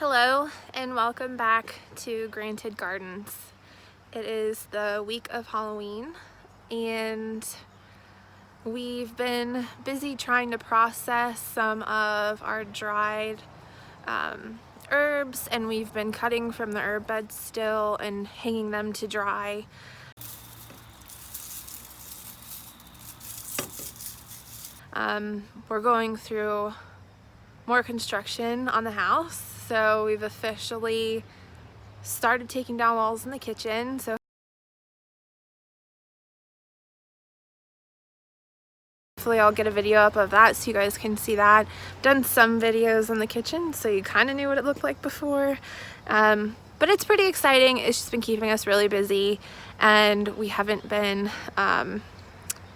Hello and welcome back to Granted Gardens. It is the week of Halloween and we've been busy trying to process some of our dried herbs, and we've been cutting from the herb beds still and hanging them to dry. We're going through more construction on the house, so we've officially started taking down walls in the kitchen. So hopefully I'll get a video up of that so you guys can see that. I've done some videos in the kitchen, so you kind of knew what it looked like before. But it's pretty exciting. It's just been keeping us really busy, and we haven't been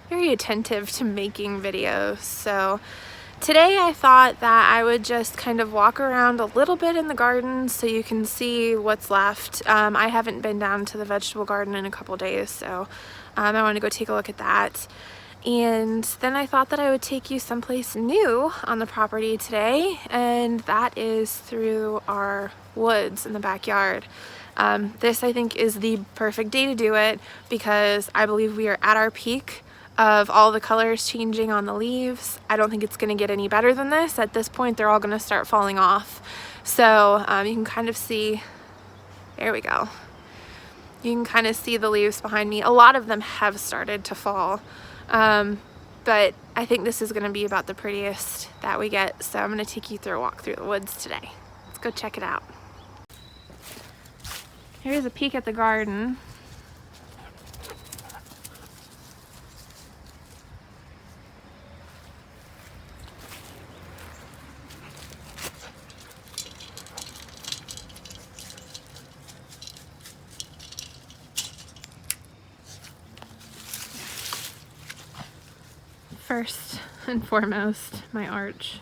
very attentive to making videos. So today I thought that I would just kind of walk around a little bit in the garden so you can see what's left. I haven't been down to the vegetable garden in a couple days, so I want to go take a look at that. And then I thought that I would take you someplace new on the property today, and that is through our woods in the backyard. This, I think, is the perfect day to do it because I believe we are at our peak of all the colors changing on the leaves. I don't think it's going to get any better than this. At this point, they're all going to start falling off. So you can kind of see, there we go. You can kind of see the leaves behind me. A lot of them have started to fall. But I think this is going to be about the prettiest that we get. So I'm going to take you through a walk through the woods today. Let's go check it out. Here's a peek at the garden. First and foremost, my arch.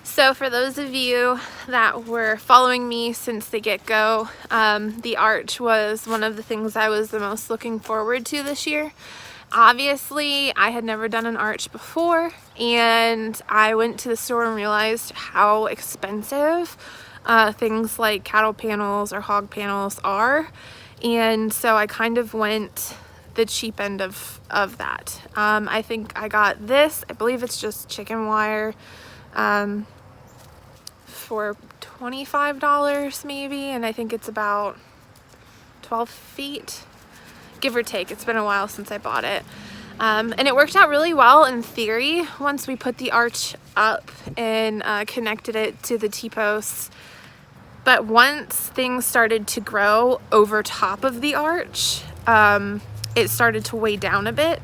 So for those of you that were following me since the get-go, the arch was one of the things I was the most looking forward to this year. Obviously, I had never done an arch before, and I went to the store and realized how expensive things like cattle panels or hog panels are, and so I kind of went the cheap end of that. I think I got this, I believe it's just chicken wire, for $25 maybe, and I think it's about 12 feet, give or take. It's been a while since I bought it. And it worked out really well in theory once we put the arch up and connected it to the T-posts. But once things started to grow over top of the arch, it started to weigh down a bit.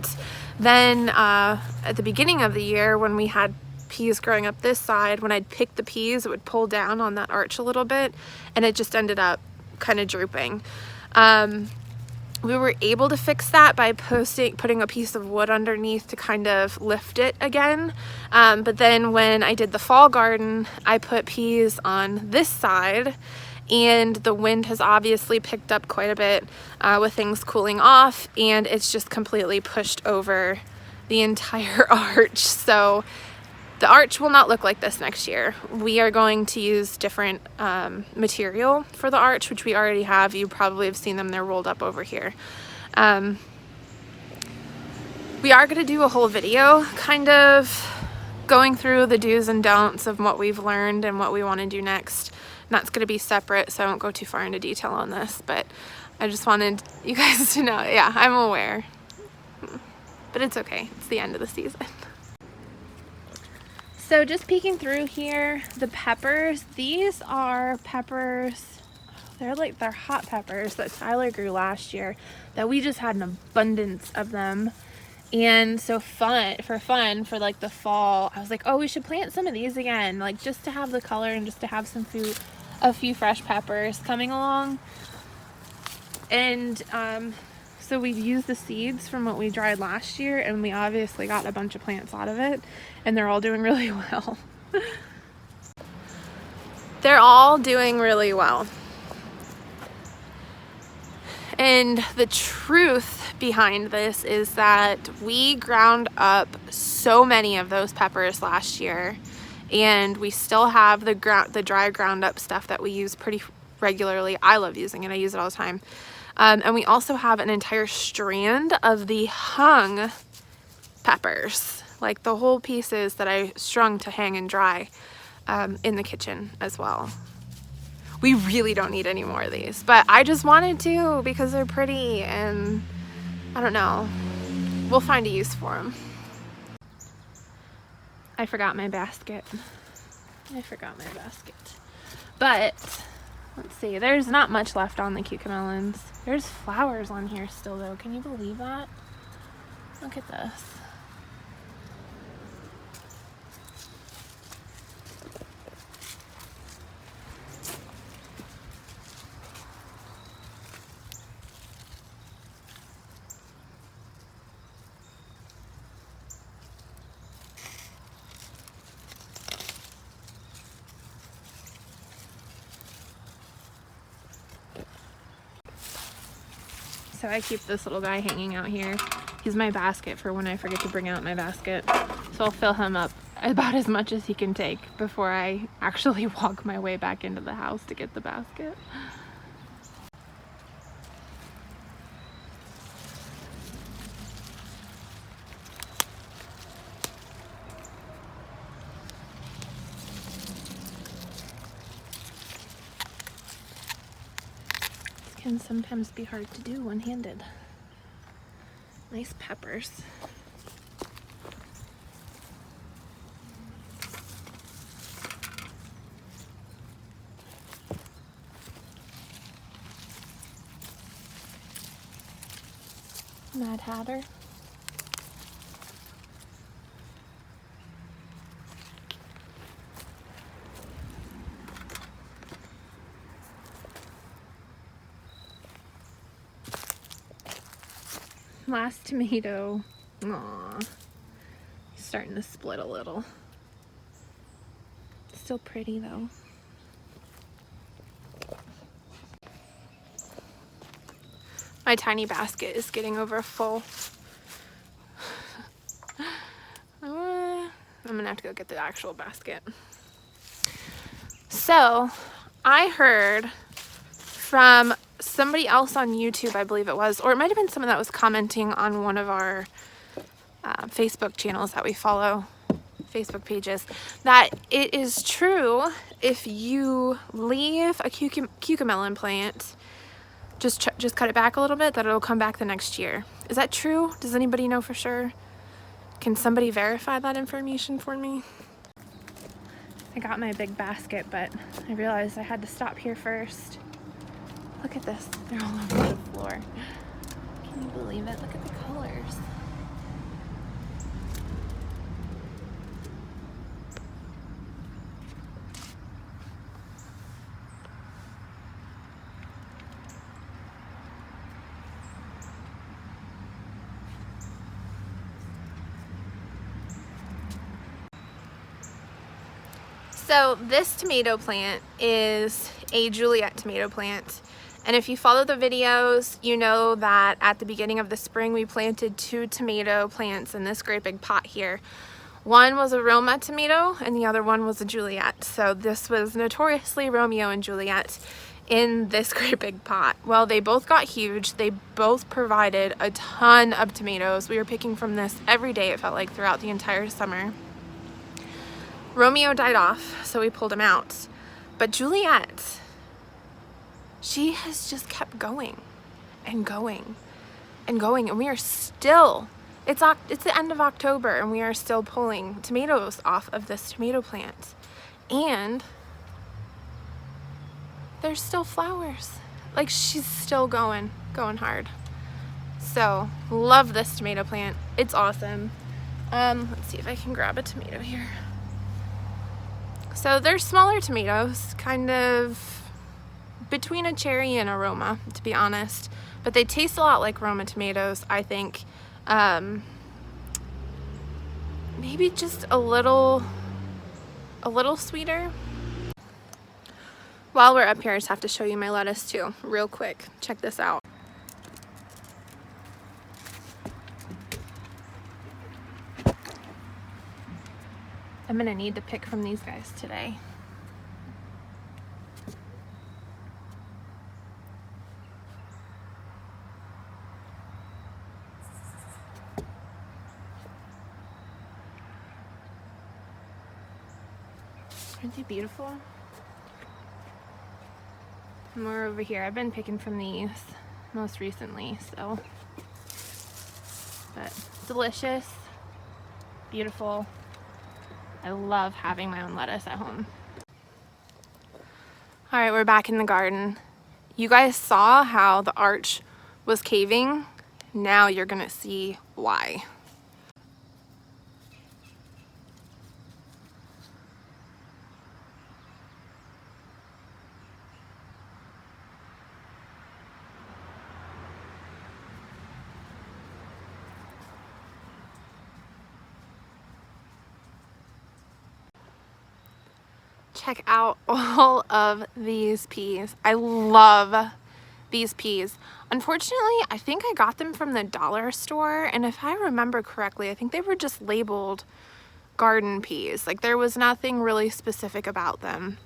Then at the beginning of the year, when we had peas growing up this side, when I'd pick the peas, it would pull down on that arch a little bit, and it just ended up kind of drooping. We were able to fix that by putting a piece of wood underneath to kind of lift it again. But then when I did the fall garden, I put peas on this side, and the wind has obviously picked up quite a bit with things cooling off, and it's just completely pushed over the entire arch. So the arch will not look like this next year. We are going to use different material for the arch, which we already have. You probably have seen them. They're rolled up over here. We are going to do a whole video kind of going through the do's and don'ts of what we've learned and what we want to do next. And that's going to be separate, so I won't go too far into detail on this, but I just wanted you guys to know. Yeah, I'm aware, but it's okay. It's the end of the season. So just peeking through here, the peppers, these are peppers, they're hot peppers that Tyler grew last year that we just had an abundance of them. And so for like the fall, I was like, oh, we should plant some of these again, like just to have the color and just to have some food, a few fresh peppers coming along. And so we've used the seeds from what we dried last year, and we obviously got a bunch of plants out of it, and they're all doing really well. They're all doing really well. And the truth behind this is that we ground up so many of those peppers last year, and we still have the dry ground up stuff that we use pretty regularly. I love using it. I use it all the time. And we also have an entire strand of the hung peppers, like the whole pieces that I strung to hang and dry in the kitchen as well. We really don't need any more of these, but I just wanted to because they're pretty, and I don't know, we'll find a use for them. I forgot my basket. But let's see, there's not much left on the cucamelons. There's flowers on here still though. Can you believe that? Look at this. So I keep this little guy hanging out here. He's my basket for when I forget to bring out my basket. So I'll fill him up about as much as he can take before I actually walk my way back into the house to get the basket. Can sometimes be hard to do one-handed. Nice peppers. Mad Hatter. Last tomato. Aw. He's starting to split a little. Still pretty though. My tiny basket is getting over full. I'm gonna have to go get the actual basket. So, I heard from somebody else on YouTube, I believe it was, or it might have been someone that was commenting on one of our Facebook channels that we follow, Facebook pages, that it is true if you leave a cucamelon plant, just cut it back a little bit, that it'll come back the next year. Is that true? Does anybody know for sure? Can somebody verify that information for me? I got my big basket, but I realized I had to stop here first. Look at this, they're all over the floor. Can you believe it? Look at the colors. So this tomato plant is a Juliet tomato plant. And if you follow the videos, you know that at the beginning of the spring we planted 2 tomato plants in this great big pot here. One was a Roma tomato and the other one was a Juliet. So this was notoriously Romeo and Juliet in this great big pot. Well, they both got huge. They both provided a ton of tomatoes. We were picking from this every day, it felt like, throughout the entire summer. Romeo died off, so we pulled him out. But Juliet, she has just kept going and going and going, and we are still, it's the end of October and we are still pulling tomatoes off of this tomato plant, and there's still flowers. Like, she's still going hard. So love this tomato plant, it's awesome. Let's see if I can grab a tomato here. So they're smaller tomatoes, kind of between a cherry and a Roma, to be honest, but they taste a lot like Roma tomatoes, I think. Maybe just a little sweeter. While we're up here, I just have to show you my lettuce too, real quick. Check this out. I'm gonna need to pick from these guys today. Aren't they beautiful? More over here. I've been picking from these most recently, so. But delicious, beautiful. I love having my own lettuce at home. All right, we're back in the garden. You guys saw how the arch was caving. Now you're gonna see why. Check out all of these peas. I love these peas. Unfortunately, I think I got them from the dollar store, and if I remember correctly, I think they were just labeled garden peas. Like, there was nothing really specific about them.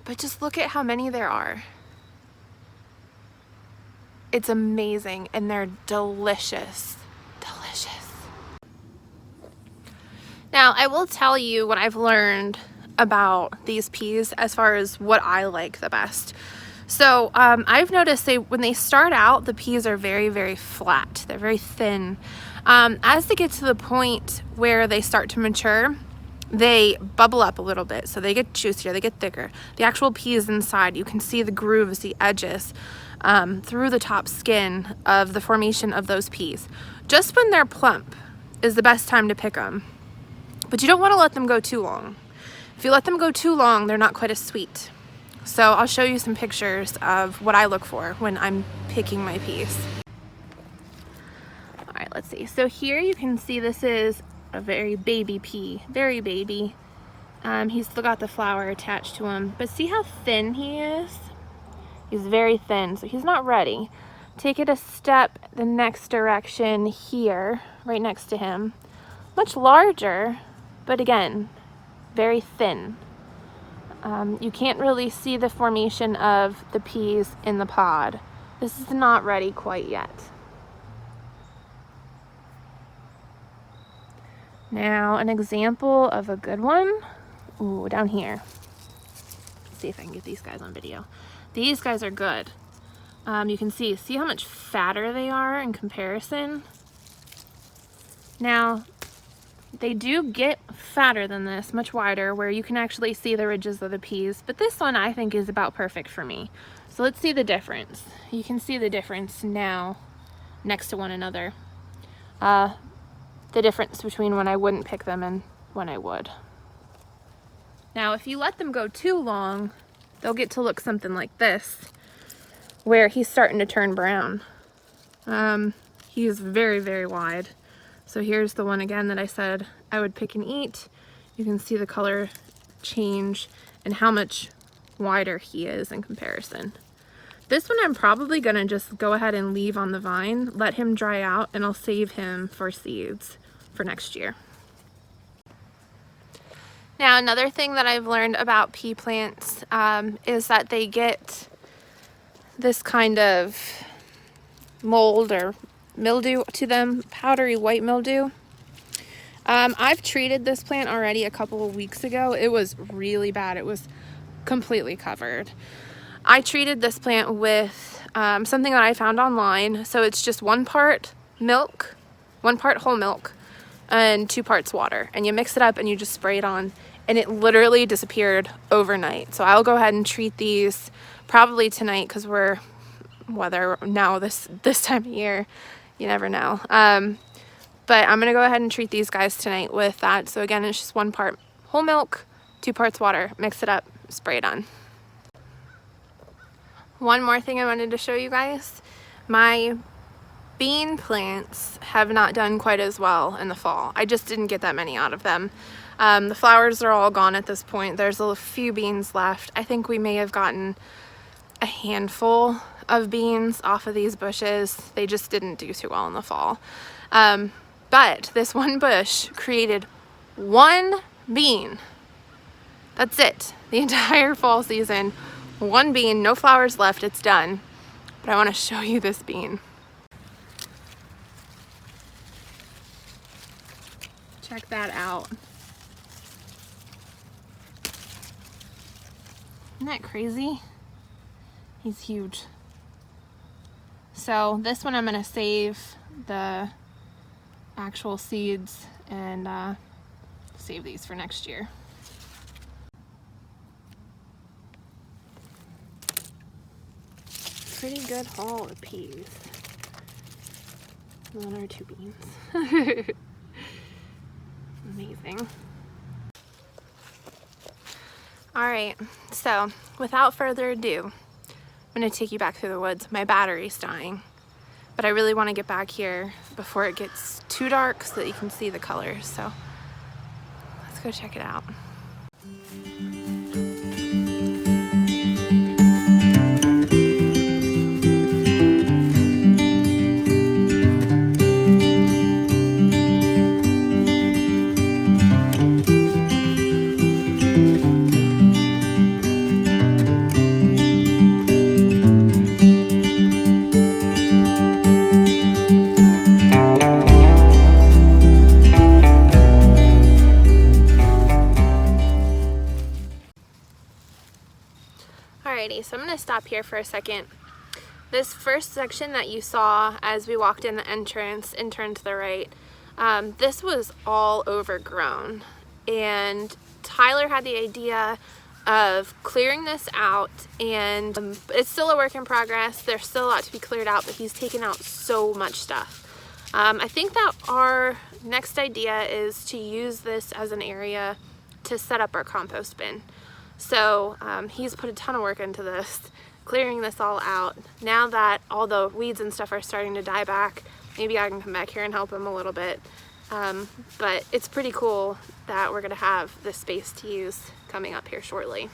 But just look at how many there are. It's amazing, and they're delicious. Delicious. Now, I will tell you what I've learned about these peas as far as what I like the best. So I've noticed when they start out, the peas are very, very flat. They're very thin. As they get to the point where they start to mature, they bubble up a little bit. So they get juicier, they get thicker. The actual peas inside, you can see the grooves, the edges through the top skin of the formation of those peas. Just when they're plump is the best time to pick them. But you don't want to let them go too long. If you let them go too long, they're not quite as sweet. So I'll show you some pictures of what I look for when I'm picking my peas. All right, let's see. So here you can see this is a very baby pea, very baby. He's still got the flower attached to him, but see how thin he is? He's very thin, so he's not ready. Take it a step the next direction here, right next to him. Much larger, but again, very thin. You can't really see the formation of the peas in the pod. This is not ready quite yet. Now, an example of a good one, ooh, down here. Let's see if I can get these guys on video. These guys are good. You can see how much fatter they are in comparison. Now, they do get fatter than this, much wider, where you can actually see the ridges of the peas, but this one I think is about perfect for me. So let's see the difference. You can see the difference now next to one another. The difference between when I wouldn't pick them and when I would. Now, if you let them go too long, they'll get to look something like this, where he's starting to turn brown. He is very, very wide. So here's the one again that I said I would pick and eat. You can see the color change and how much wider he is in comparison. This one I'm probably gonna just go ahead and leave on the vine, let him dry out, and I'll save him for seeds for next year. Now, another thing that I've learned about pea plants is that they get this kind of mold or mildew to them, powdery white mildew. I've treated this plant already a couple of weeks ago. It was really bad. It was completely covered. I treated this plant with something that I found online. So it's just 1 part milk, 1 part whole milk, and 2 parts water. And you mix it up and you just spray it on, and it literally disappeared overnight. So I'll go ahead and treat these probably tonight, because we're weather now this time of year. You never know. But I'm gonna go ahead and treat these guys tonight with that. So again, it's just 1 part whole milk, 2 parts water, mix it up, spray it on. One more thing I wanted to show you guys. My bean plants have not done quite as well in the fall. I just didn't get that many out of them. The flowers are all gone at this point. There's a few beans left. I think we may have gotten a handful of beans off of these bushes. They just didn't do too well in the fall. But this one bush created 1 bean. That's it. The entire fall season, one bean, no flowers left, it's done. But I want to show you this bean. Check that out. Isn't that crazy? He's huge. So this one I'm going to save the actual seeds and save these for next year. Pretty good haul of peas. 1 or 2 beans. Amazing. Alright, so without further ado, I'm going to take you back through the woods. My battery's dying, but I really want to get back here before it gets too dark so that you can see the colors. So let's go check it out. Alrighty, so I'm going to stop here for a second. This first section that you saw as we walked in the entrance and turned to the right, this was all overgrown. And Tyler had the idea of clearing this out, and it's still a work in progress. There's still a lot to be cleared out, but he's taken out so much stuff. I think that our next idea is to use this as an area to set up our compost bin. So he's put a ton of work into this, clearing this all out. Now that all the weeds and stuff are starting to die back, maybe I can come back here and help him a little bit. But it's pretty cool that we're gonna have this space to use coming up here shortly.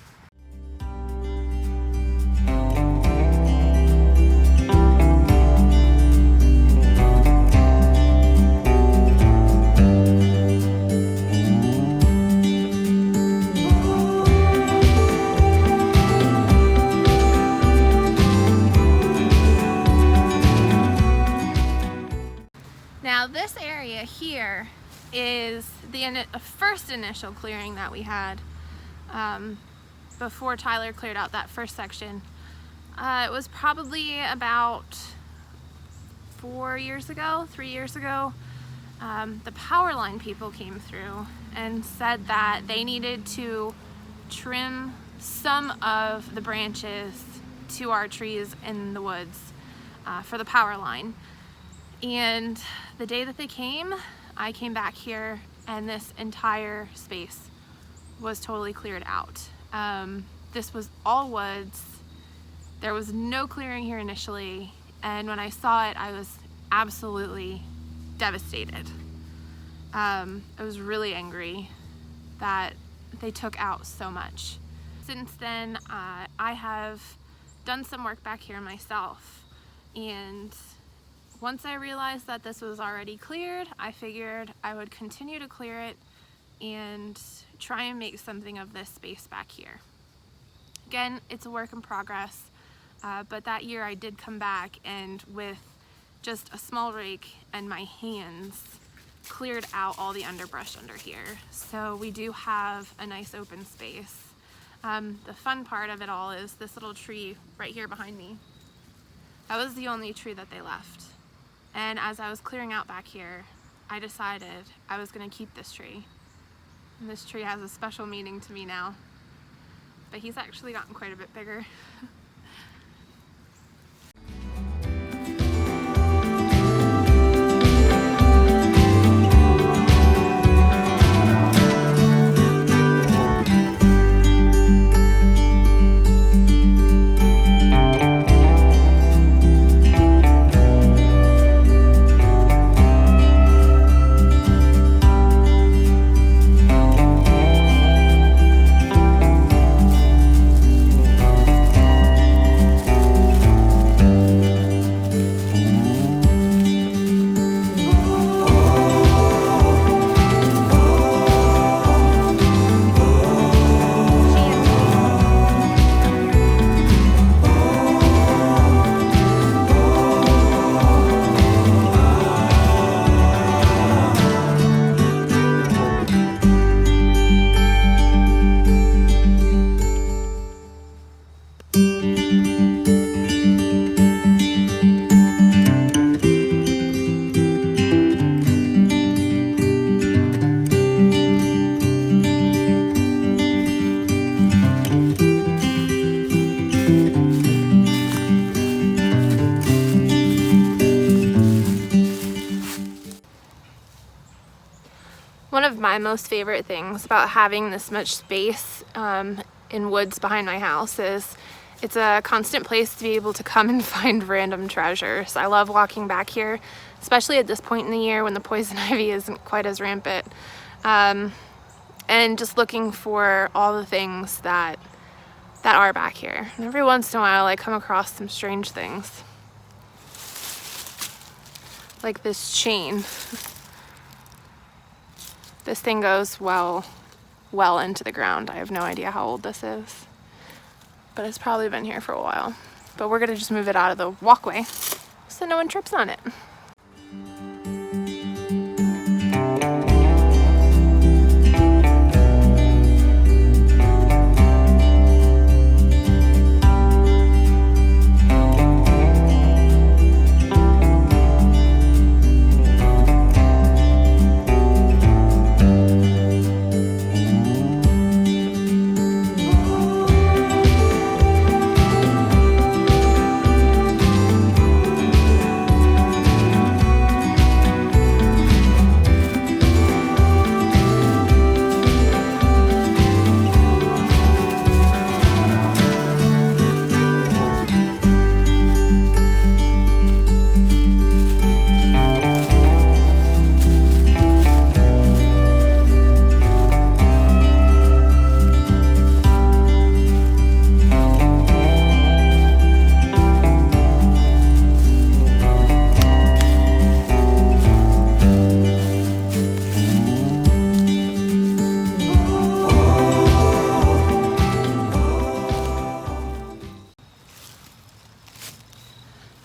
Now this area here is the first initial clearing that we had before Tyler cleared out that first section. It was probably about 3 years ago. The power line people came through and said that they needed to trim some of the branches to our trees in the woods for the power line. And the day that they came, I came back here and this entire space was totally cleared out. This was all woods. There was no clearing here initially, and when I saw it, I was absolutely devastated. I was really angry that they took out so much. Since then, I have done some work back here myself, and once I realized that this was already cleared, I figured I would continue to clear it and try and make something of this space back here. Again, it's a work in progress, but that year I did come back and with just a small rake and my hands cleared out all the underbrush under here. So we do have a nice open space. The fun part of it all is this little tree right here behind me. That was the only tree that they left. And as I was clearing out back here, I decided I was going to keep this tree. And this tree has a special meaning to me now. But he's actually gotten quite a bit bigger. my most favorite things about having this much space in woods behind my house is it's a constant place to be able to come and find random treasures. I love walking back here, especially at this point in the year when the poison ivy isn't quite as rampant, and just looking for all the things that are back here. And every once in a while I come across some strange things, like this chain. This thing goes well into the ground. I have no idea how old this is, but it's probably been here for a while. But we're gonna just move it out of the walkway so no one trips on it.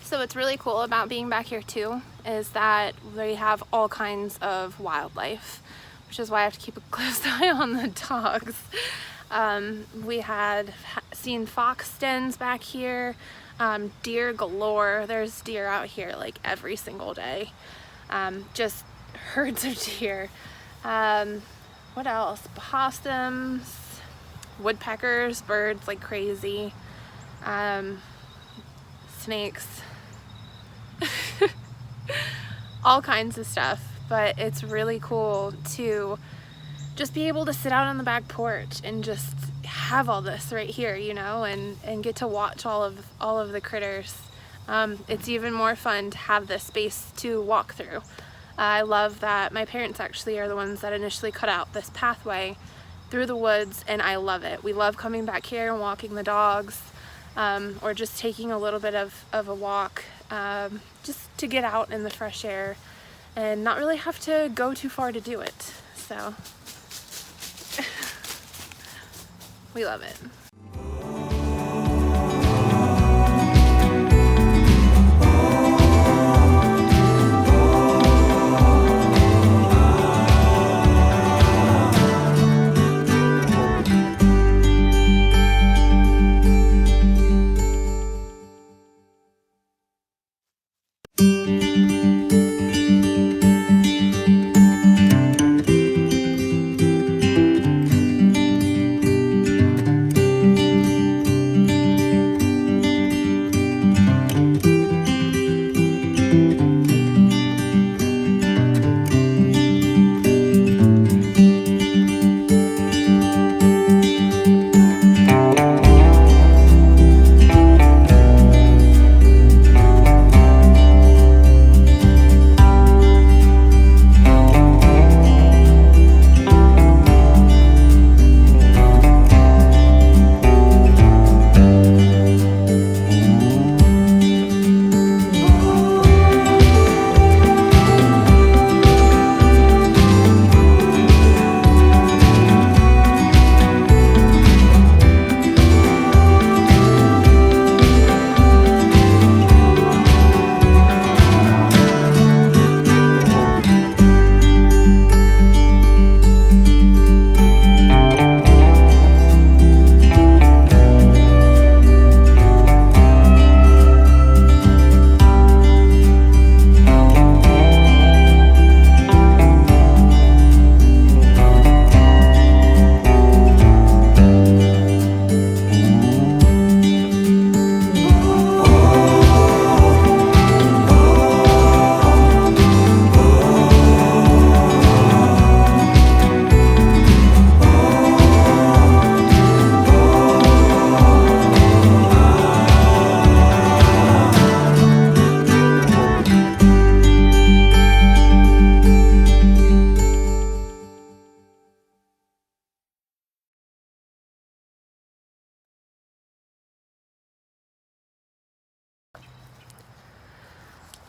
So what's really cool about being back here too is that we have all kinds of wildlife, which is why I have to keep a close eye on the dogs. We had seen fox dens back here, deer galore. There's deer out here like every single day, just herds of deer. What else? Possums, woodpeckers, birds like crazy, snakes. All kinds of stuff. But it's really cool to just be able to sit out on the back porch and just have all this right here, you know, and get to watch all of the critters. It's even more fun to have this space to walk through. I love that my parents actually are the ones that initially cut out this pathway through the woods, and I love it. We love coming back here and walking the dogs, or just taking a little bit of a walk, just to get out in the fresh air and not really have to go too far to do it. So we love it.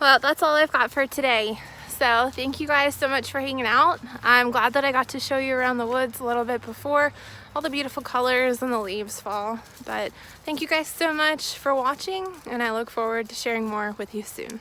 Well, that's all I've got for today. So thank you guys so much for hanging out. I'm glad that I got to show you around the woods a little bit before all the beautiful colors and the leaves fall. But thank you guys so much for watching, and I look forward to sharing more with you soon.